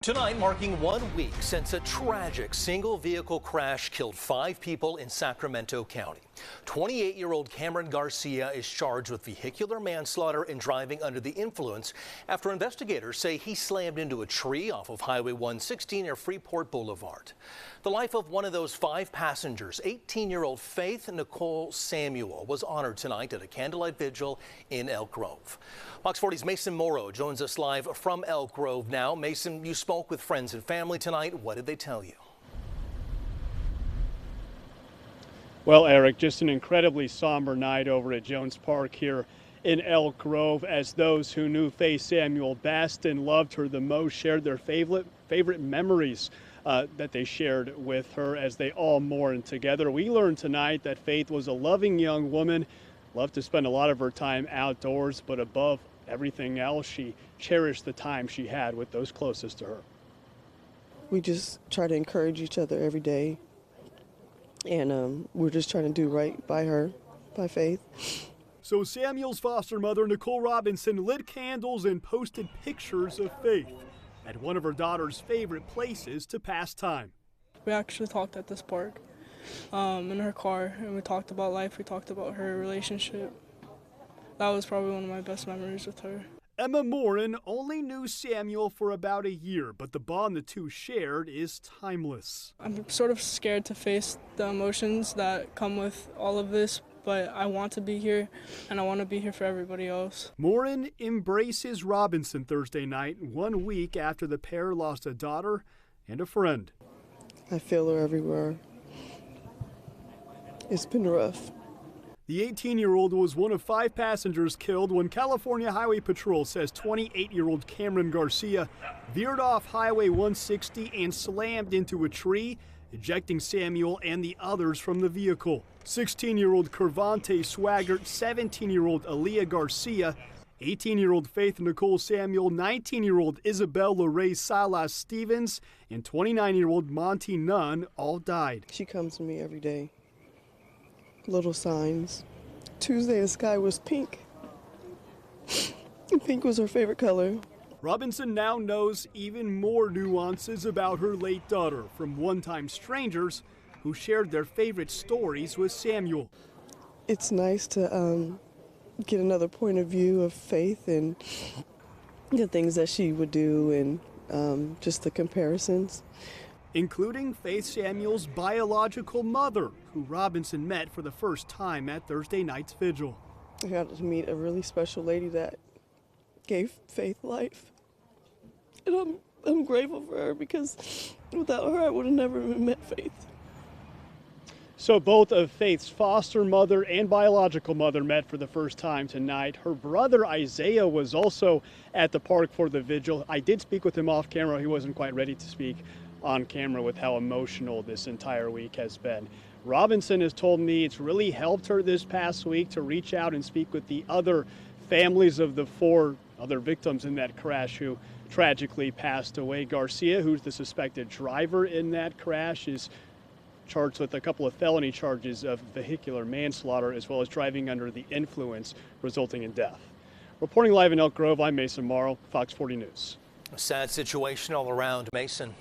Tonight marking 1 week since a tragic single-vehicle crash killed 5 people in Sacramento County. 28-year-old Cameron Garcia is charged with vehicular manslaughter and driving under the influence after investigators say he slammed into a tree off of Highway 160 near Freeport Boulevard. The life of one of those 5 passengers, 18-year-old Faith Nicole Samuel, was honored tonight at a candlelight vigil in Elk Grove. Fox 40's Mason Morrow joins us live from Elk Grove now. Mason, you spoke with friends and family tonight. What did they tell you? Well, Eric, just an incredibly somber night over at Jones Park here in Elk Grove, as those who knew Faith Samuel best and loved her the most shared their favorite memories that they shared with her as they all mourned together. We learned tonight that Faith was a loving young woman, loved to spend a lot of her time outdoors, but above everything else, she cherished the time she had with those closest to her. We just try to encourage each other every day, and we're just trying to do right by her, by Faith. So Samuel's foster mother, Nicole Robinson, lit candles and posted pictures of Faith at one of her daughter's favorite places to pass time. We actually talked at this park in her car, and we talked about life. We talked about her relationship. That was probably one of my best memories with her. Emma Morin only knew Samuel for about a year, but the bond the two shared is timeless. I'm sort of scared to face the emotions that come with all of this, but I want to be here, and I want to be here for everybody else. Morin embraces Robinson Thursday night, 1 week after the pair lost a daughter and a friend. I feel her everywhere. It's been rough. The 18-year-old was one of 5 passengers killed when California Highway Patrol says 28-year-old Cameron Garcia veered off Highway 160 and slammed into a tree, ejecting Samuel and the others from the vehicle. 16-year-old Curvante Swaggart, 17-year-old Aaliyah Garcia, 18-year-old Faith Nicole Samuel, 19-year-old Isabel Ray Salas Stevens, and 29-year-old Monty Nunn all died. She comes to me every day. Little signs. Tuesday, the sky was pink. Pink was her favorite color. Robinson now knows even more nuances about her late daughter from one-time strangers who shared their favorite stories with Samuel. It's nice to get another point of view of Faith and the things that she would do and just the comparisons. Including Faith Samuel's biological mother, who Robinson met for the first time at Thursday night's vigil. I got to meet a really special lady that gave Faith life. And I'm grateful for her, because without her I would have never met Faith. So both of Faith's foster mother and biological mother met for the first time tonight. Her brother Isaiah was also at the park for the vigil. I did speak with him off camera. He wasn't quite ready to speak on camera with how emotional this entire week has been. Robinson has told me it's really helped her this past week to reach out and speak with the other families of the 4 other victims in that crash who tragically passed away. Garcia, who's the suspected driver in that crash, is charged with a couple of felony charges of vehicular manslaughter as well as driving under the influence, resulting in death. Reporting live in Elk Grove, I'm Mason Morrow, Fox 40 News. A sad situation all around, Mason.